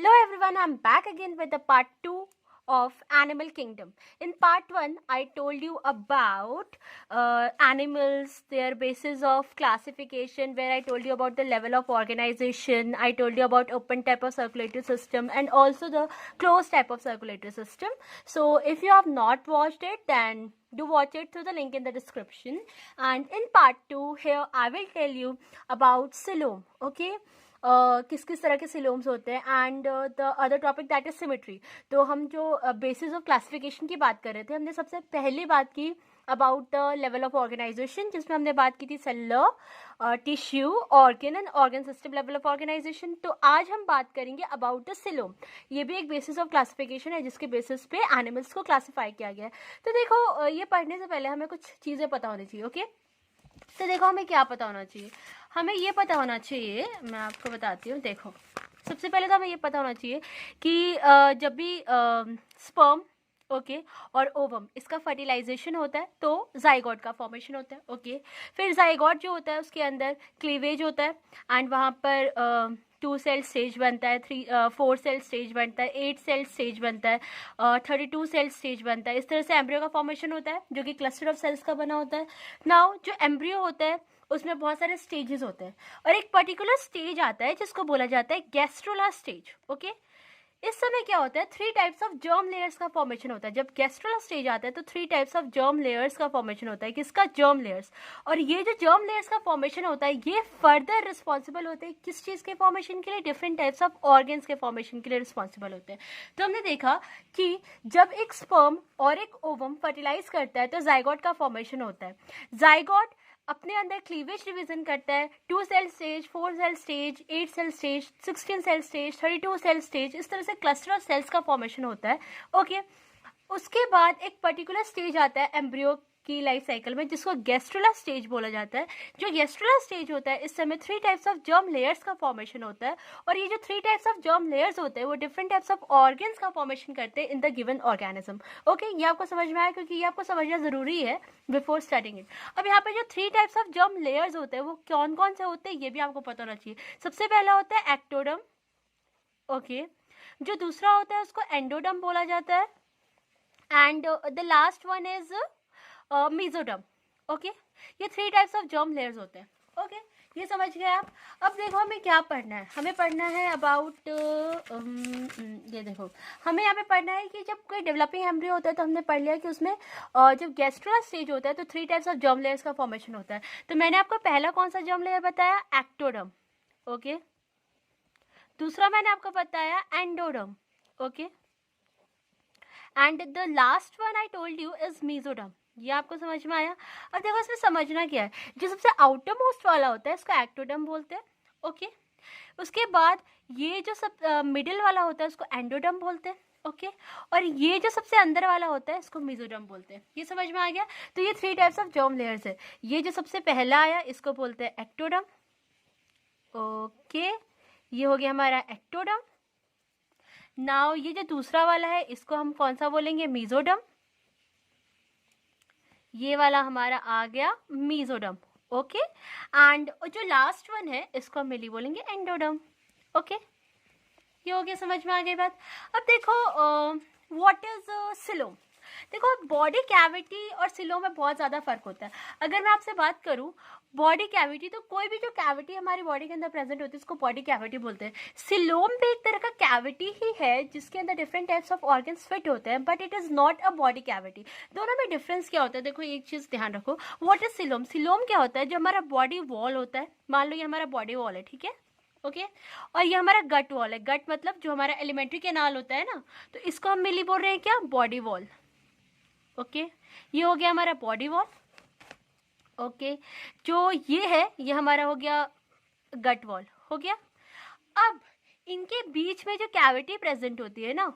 Hello everyone, I'm back again with the part 2 of Animal Kingdom. In part 1, I told you about animals, their basis of classification, where I told you about the level of organization. I told you about open type of circulatory system and also the closed type of circulatory system. So if you have not watched it, then do watch it through the link in the description. And in part 2, here I will tell you about coelom. Okay, किस किस तरह के सिलोम्स होते हैं and the other topic that is symmetry. तो हम जो basis of classification की बात कर रहे थे, हमने सबसे पहले बात की about the level of organisation, जिसमें हमने बात की थी cellular, tissue, organ and organ system level of organisation. तो आज हम बात करेंगे अबाउट द सिलोम. ये भी एक बेसिस ऑफ क्लासिफिकेशन है जिसके बेसिस पे एनिमल्स को क्लासीफाई किया गया है. तो देखो, ये पढ़ने से पहले हमें कुछ चीज़ें पता होनी चाहिए. ओके, तो देखो हमें क्या पता होना चाहिए. हमें ये पता होना चाहिए, मैं आपको बताती हूँ. देखो, सबसे पहले तो हमें ये पता होना चाहिए कि जब भी स्पर्म ओके और ओवम, इसका फर्टिलाइजेशन होता है तो जाइगोट का फॉर्मेशन होता है. ओके, फिर जाइगोट जो होता है उसके अंदर क्लीवेज होता है एंड वहाँ पर 2 सेल स्टेज बनता है, 4 सेल स्टेज बनता है, 8 सेल स्टेज बनता है, 32 सेल स्टेज बनता है. इस तरह से एम्ब्रियो का फॉर्मेशन होता है जो कि क्लस्टर ऑफ सेल्स का बना होता है. नाउ जो एम्ब्रियो होता है उसमें बहुत सारे स्टेजेस होते हैं और एक पर्टिकुलर स्टेज आता है जिसको बोला जाता है गैस्ट्रोला स्टेज. ओके, इस समय क्या होता है, 3 टाइप्स ऑफ जर्म लेयर्स का फॉर्मेशन होता है. जब गैस्ट्रोला स्टेज आता है तो 3 टाइप्स ऑफ जर्म लेयर्स का फॉर्मेशन होता है. किसका? Germ layers. और ये जो जर्म लेयर्स का फॉर्मेशन होता है ये फर्दर रिस्पॉन्सिबल होते हैं किस चीज़ के फॉर्मेशन के लिए? डिफरेंट टाइप्स ऑफ ऑर्गन्स के फॉर्मेशन के लिए रिस्पॉन्सिबल होते हैं. तो हमने देखा कि जब एक स्पर्म और एक ओवम फर्टिलाइज करता है तो जाइगोट का फॉर्मेशन होता है. जाइगोट अपने अंदर क्लीवेज डिवीजन करता है, 2 cell stage, 4 cell stage, 8 cell stage, 16 cell stage, 32 cell stage. इस तरह से क्लस्टर ऑफ सेल्स का फॉर्मेशन होता है. ओके, उसके बाद एक पर्टिकुलर स्टेज आता है एम्ब्रियो की लाइफ साइकिल में जिसको गैस्ट्रोला स्टेज बोला जाता है. जो गैस्ट्रोला स्टेज होता है इस समय 3 टाइप्स ऑफ जर्म लेयर्स का फॉर्मेशन होता है और ये जो 3 टाइप्स ऑफ जर्म लेयर्स होते हैं वो डिफरेंट टाइप्स ऑफ ऑर्गन्स का फॉर्मेशन करते हैं in the given organism. Okay, ये आपको समझ में आया क्योंकि ये आपको समझना जरूरी है बिफोर स्टार्टिंग इट. अब यहाँ पे जो 3 टाइप्स ऑफ जर्म लेयर्स होते हैं वो कौन कौन से होते हैं ये भी आपको पता होना चाहिए. सबसे पहला होता है एक्टोडर्म. ओके, जो दूसरा होता है उसको एंडोडर्म बोला जाता है and the last one is mesoderm. Okay, ये 3 टाइप्स ऑफ जर्म लेयर्स होते हैं. ओके, ये समझ गए आप. अब देखो हमें क्या पढ़ना है. हमें पढ़ना है अबाउट ये देखो, हमें यहाँ पे पढ़ना है कि जब कोई डेवलपिंग एम्ब्रियो होता है तो हमने पढ़ लिया कि उसमें जब गैस्ट्रोला स्टेज होता है तो 3 टाइप्स ऑफ जर्म लेयर्स का फॉर्मेशन होता है. तो मैंने आपको पहला कौन सा जर्म लेयर बताया? एक्टोडर्म. ओके, दूसरा मैंने आपको बताया endoderm. Okay, and the last one I told you is mesoderm. ये आपको समझ में आया. अब देखो इसमें समझना क्या है. जो सबसे आउटर मोस्ट वाला होता है इसको एक्टोडर्म बोलते हैं. ओके, उसके बाद ये जो सब मिडिल वाला होता है उसको एंडोडर्म बोलते हैं. ओके, और ये जो सबसे अंदर वाला होता है इसको मेसोडर्म बोलते हैं. ये समझ में आ गया. तो ये 3 टाइप्स ऑफ जर्म लेयर्स है. ये जो सबसे पहला आया इसको बोलते हैं एक्टोडर्म. ओके, ये हो गया हमारा एक्टोडर्म. नाउ ये जो दूसरा वाला है इसको हम कौन सा बोलेंगे? मेसोडर्म. ये वाला हमारा आ गया मेसोडर्म. ओके, एंड जो लास्ट वन है इसको हम मिली बोलेंगे एंडोडर्म. ओके, ये हो गया. समझ में आ गई बात. अब देखो व्हाट इज सिलोम. देखो, बॉडी कैविटी और सिलोम में बहुत ज़्यादा फर्क होता है. अगर मैं आपसे बात करूं बॉडी कैविटी, तो कोई भी जो कैविटी हमारी बॉडी के अंदर प्रेजेंट होती है उसको बॉडी कैविटी बोलते हैं. सिलोम भी एक तरह का कैविटी ही है जिसके अंदर different types of organs fit होते हैं, but it is not a body cavity. दोनों में डिफरेंस क्या होता है? देखो, एक चीज़ ध्यान रखो. What is coelom? सिलोम क्या होता है? जो हमारा बॉडी वॉल होता है, मान लो ये हमारा बॉडी वॉल है, ठीक है. ओके, और ये हमारा गट वॉल है. गट मतलब जो हमारा एलिमेंट्री कैनाल होता है ना, तो इसको हम मिली बोल रहे हैं क्या? Body wall. ओके, ये हो गया हमारा बॉडी वॉल. ओके, जो ये है ये हमारा हो गया गट वॉल. हो गया. अब इनके बीच में जो कैविटी प्रेजेंट होती है ना,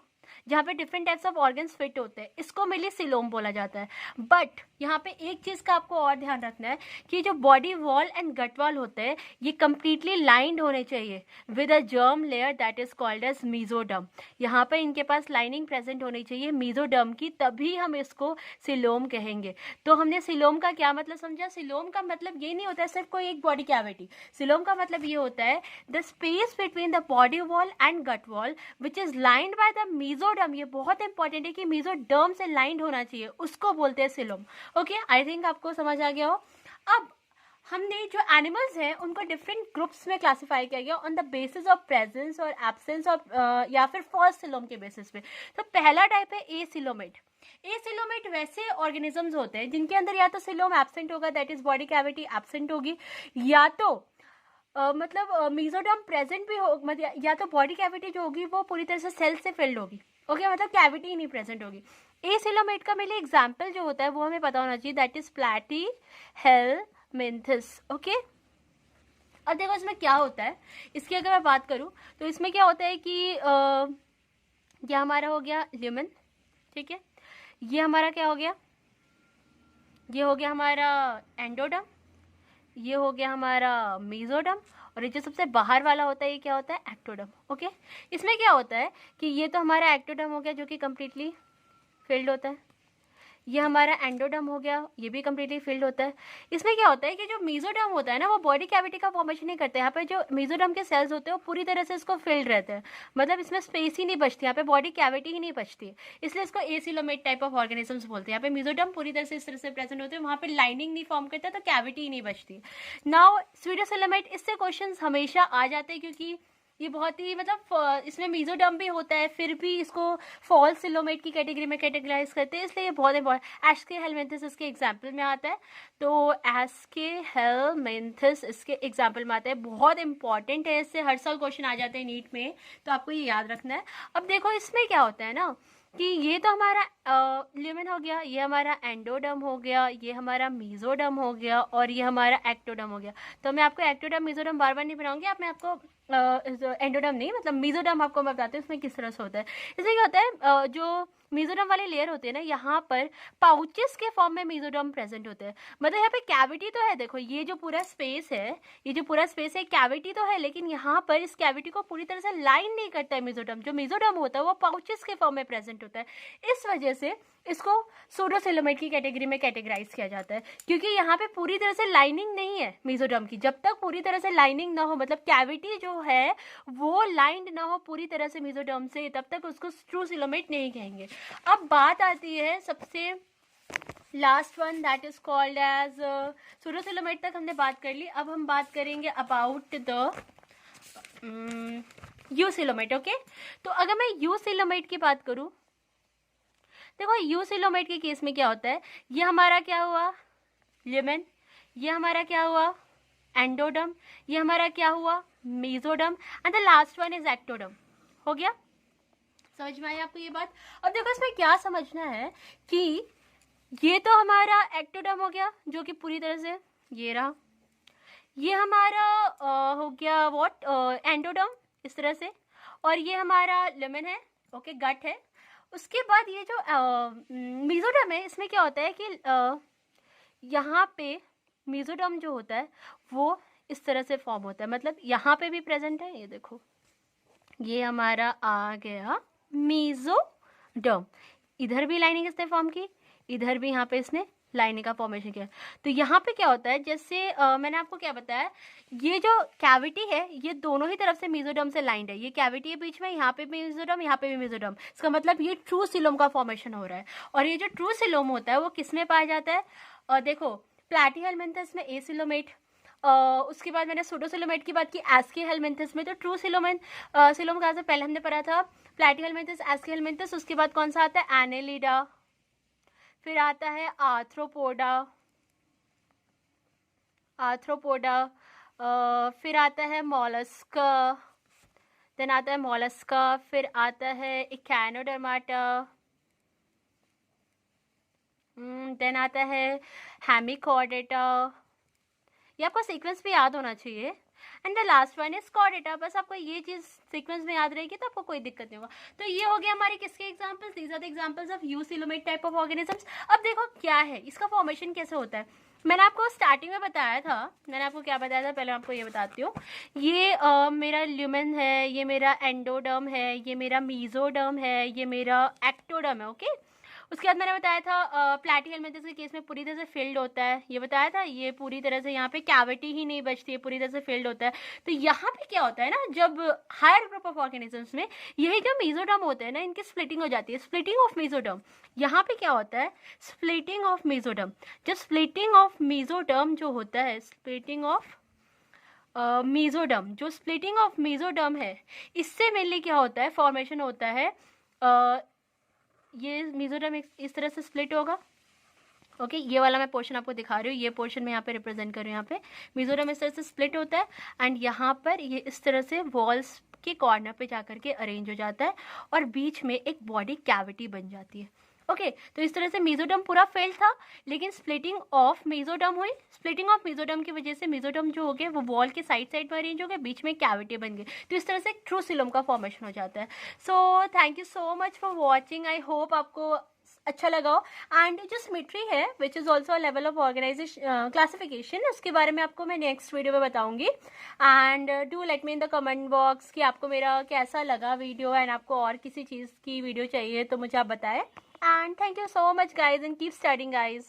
जहाँ पे different types of organs fit होते हैं, इसको मेनली सिलोम बोला जाता है। बट यहाँ पे एक चीज़ का आपको और ध्यान रखना है कि जो body wall and gut wall होते हैं ये कंप्लीटली लाइंड होने चाहिए with a germ layer that is called as mesoderm. यहाँ पे इनके पास लाइनिंग प्रेजेंट होनी चाहिए मीजोडर्म की, तभी हम इसको सिलोम कहेंगे। तो हमने सिलोम का क्या मतलब समझा? सिलोम का मतलब ये नहीं होता है सिर्फ कोई एक बॉडी कैविटी। सिलोम का मतलब ये होता है the space between the body wall and gut wall which is lined by the mesoderm. ये बहुत इंपॉर्टेंट है कि मीजोडर्म से लाइंड होना चाहिए, उसको बोलते हैं सिलोम। ओके, आई थिंक आपको समझ आ गया हो। अब हमने जो एनिमल्स हैं उनको डिफरेंट ग्रुप्स में क्लासिफाई किया गया on the basis of presence और एब्सेंस ऑफ या फिर फर्स्ट सिलोम के बेसिस पे। तो पहला टाइप है एसिलोमेट। एसिलोमेट वैसे ऑर्गेनिजम्स होते हैं जिनके अंदर या तो सिलोम एब्सेंट होगा, that is body cavity absent होगी, या तो मतलब मीजोडर्म प्रेजेंट भी हो, मतलब या तो बॉडी कैविटी जो होगी वो पूरी तरह से सेल से फिल्ड होगी। ओके, मतलब कैविटी ही नहीं प्रेजेंट होगी। एसिलोमेट का मेरे एग्जाम्पल जो होता है वो हमें पता होना चाहिए, दैट इज प्लैटीहेलमिंथस। ओके, अब देखो इसमें क्या होता है, इसकी अगर मैं बात करूं तो इसमें क्या होता है कि ये हमारा हो गया ल्यूमेन, ठीक है, ये हमारा क्या हो गया, ये हो गया हमारा एंडोडर्म, ये हो गया हमारा मीजोडर्म, और ये जो सबसे बाहर वाला होता है ये क्या होता है, एक्टोडर्म। ओके, इसमें क्या होता है कि ये तो हमारा एक्टोडर्म हो गया जो कि कंप्लीटली फिल्ड होता है, ये हमारा एंडोडर्म हो गया, ये भी कंप्लीटली फिल्ड होता है। इसमें क्या होता है कि जो मीजोडर्म होता है ना वो बॉडी कैविटी का फॉर्मेशन नहीं करता है। यहाँ पे जो मीजोडर्म के सेल्स होते हैं वो पूरी तरह से इसको फिल्ड रहते हैं, मतलब इसमें स्पेस ही नहीं बचती, यहाँ पे बॉडी कैविटी ही नहीं बचती, इसलिए इसको एसिलोमेट टाइप ऑफ ऑर्गेनिजम्स बोलते हैं। यहाँ पे मीजोडर्म पूरी तरह से इस तरह से प्रेजेंट होते हैं, वहाँ पे लाइनिंग नहीं फॉर्म करता तो कैविटी ही नहीं बचती। नाउ स्यूडोसिलोमेट, इससे क्वेश्चन हमेशा आ जाते हैं क्योंकि ये बहुत ही मतलब इसमें मीजोडर्म भी होता है, फिर भी इसको फॉल्स सिलोमेट की कैटेगरी में कैटेगराइज करते हैं, इसलिए ये बहुत इंपॉर्टेंट। एस्केहेलमिंथस इसके एग्जाम्पल में आता है, तो एस्केहेलमिंथस इसके एग्जाम्पल में आता है, बहुत इंपॉर्टेंट है, इससे हर साल क्वेश्चन आ जाते हैं नीट में, तो आपको ये याद रखना है। अब देखो इसमें क्या होता है ना कि ये तो हमारा ल्यूमेन हो गया, ये हमारा एंडोडर्म हो गया, ये हमारा मीजोडर्म हो गया, और ये हमारा एक्टोडर्म हो गया। तो मैं आपको एक्टोडर्म मीजोडर्म बार बार नहीं बनाऊंगी, आप मैं आपको एंडोडर्म नहीं मतलब मीजोडर्म आपको मैं बताती हूँ उसमें किस तरह से होता है। इसमें क्या होता है जो मीजोडर्म वाले लेयर होते हैं ना, यहाँ पर पाउचेस के फॉर्म में मीजोडर्म प्रेजेंट होते हैं, मतलब यहाँ पे कैविटी तो है, देखो ये जो पूरा स्पेस है, ये जो पूरा स्पेस है कैविटी तो है, लेकिन यहाँ पर इस कैविटी को पूरी तरह से लाइन नहीं करता है मीजोडर्म। जो मीजोडर्म होता है वो पाउचेस के फॉर्म में प्रेजेंट होता है, इस वजह से इसको सूडोसिलोमेट की कैटेगरी में कैटेगराइज किया जाता है, क्योंकि यहाँ पे पूरी तरह से लाइनिंग नहीं है मीजोडर्म की। जब तक पूरी तरह से लाइनिंग ना हो, मतलब कैविटी जो है वो लाइंड ना हो पूरी तरह से मीजोडर्म से, तब तक उसको ट्रू सिलोमेट नहीं कहेंगे। अब बात आती है सबसे last one, that is called as pseudocoelomate. तक हमने बात कर ली, अब हम बात करेंगे अबाउट द यूसिलोमेट। ओके, तो अगर मैं यूसिलोमेट की बात करूं, देखो यूसिलोमेट के केस में क्या होता है, ये हमारा क्या हुआ ल्यूमेन, ये हमारा क्या हुआ एंडोडर्म, ये हमारा क्या हुआ mesoderm, and the last one is ectoderm. हो गया, समझ में आई आपको ये बात? अब देखो इसमें क्या समझना है कि ये तो हमारा एक्टोडर्म हो गया जो कि पूरी तरह से ये रहा, ये हमारा हो गया व्हाट एंडोडर्म इस तरह से, और ये हमारा ल्यूमेन है, ओके गट है। उसके बाद ये जो मीजोडर्म है, इसमें क्या होता है कि यहाँ पे मीजोडर्म जो होता है वो इस तरह से फॉर्म होता है, मतलब यहाँ पे भी प्रेजेंट है, ये देखो ये हमारा आ गया मीजोडर्म, इधर भी लाइनिंग इसने फॉर्म की, इधर भी यहाँ पे इसने लाइनिंग का फॉर्मेशन किया। तो यहाँ पे क्या होता है, जैसे मैंने आपको क्या बताया, ये जो कैविटी है ये दोनों ही तरफ से मीजोडर्म से लाइंड है, ये कैविटी है बीच में, यहाँ पे भी मीजोडर्म, यहाँ पे भी मीजोडर्म, इसका मतलब ये ट्रू सिलोम का फॉर्मेशन हो रहा है। और ये जो ट्रू सिलोम होता है वो किस में पाया जाता है, देखो प्लैटीहेलमिंथस में एसिलोमेट, उसके बाद मैंने सूडोसिलोमेट की बात की एस्केहेलमिंथस में। तो ट्रू सिलोम कहाँ से पहले हमने पढ़ा था, प्लैटीहेलमिंथस एस्केहेलमिंथस, उसके बाद कौन सा आता है एनेलिडा, फिर आता है आर्थ्रोपोडा, फिर आता है मॉलस्का, देन आता है मॉलस्का, फिर आता है इकैनोडर्माटा, देन आता है हेमिकॉर्डेटा, ये आपको सीक्वेंस भी याद होना चाहिए। And the last one is Chordata. बस आपको ये चीज सीक्वेंस में याद रहेगी तो आपको कोई दिक्कत नहीं होगा। तो ये हो गया हमारे किसके examples, these are the examples of eucoelomate type of organisms. अब देखो क्या है इसका फॉर्मेशन कैसे होता है। मैंने आपको स्टार्टिंग में बताया था, मैंने आपको क्या बताया था, पहले आपको ये बताती हूँ। ये मेरा ल्यूमेन है, ये मेरा एंडोडर्म है, ये मेरा मीजोडर्म है, ये मेरा एक्टोडर्म है। ओके, उसके बाद मैंने बताया था प्लैटीहेलमिंथस के केस में पूरी तरह से फिल्ड होता है, ये बताया था। ये पूरी तरह से यहाँ पे कैविटी ही नहीं बचती है, पूरी तरह से फिल्ड होता है। तो यहाँ पे क्या होता है ना, जब हायर ग्रुप ऑफ ऑर्गेनिजम्स में यही जो मेसोडर्म होते हैं ना, इनकी स्प्लिटिंग हो जाती है, स्प्लिटिंग ऑफ मेसोडर्म। यहाँ पे क्या होता है, स्प्लिटिंग ऑफ मेसोडर्म। जब स्प्लिटिंग ऑफ मेसोडर्म जो होता है, स्प्लिटिंग ऑफ मेसोडर्म, जो स्प्लिटिंग ऑफ मेसोडर्म है, इससे मेनली क्या होता है, फॉर्मेशन होता है, ये मेसोडर्म इस तरह से स्प्लिट होगा। ओके, ये वाला मैं पोर्शन आपको दिखा रही हूँ, ये पोर्शन मैं यहाँ पे रिप्रेजेंट कर रही हूँ। यहाँ पे मेसोडर्म इस तरह से स्प्लिट होता है एंड यहाँ पर ये इस तरह से वॉल्स के कॉर्नर पे जाकर के अरेंज हो जाता है और बीच में एक बॉडी कैविटी बन जाती है। ओके, तो इस तरह से मेसोडर्म पूरा फेल था, लेकिन स्प्लिटिंग ऑफ मेसोडर्म हुई। स्प्लिटिंग ऑफ मेसोडर्म की वजह से मेसोडर्म जो हो गए वो वॉल के साइड साइड में अरेंज हो गए, बीच में कैविटी बन गई। तो इस तरह से एक ट्रू सिलोम का फॉर्मेशन हो जाता है। So thank you so much for watching. I hope आपको अच्छा लगा हो। एंड जो सिमेट्री है which is also level of organisation classification, उसके बारे में आपको मैं नेक्स्ट वीडियो में बताऊंगी। And do let me in the comment box कि आपको मेरा कैसा लगा वीडियो, एंड आपको और किसी चीज़ की वीडियो चाहिए तो मुझे आप बताएं। And thank you so much guys, and keep studying guys.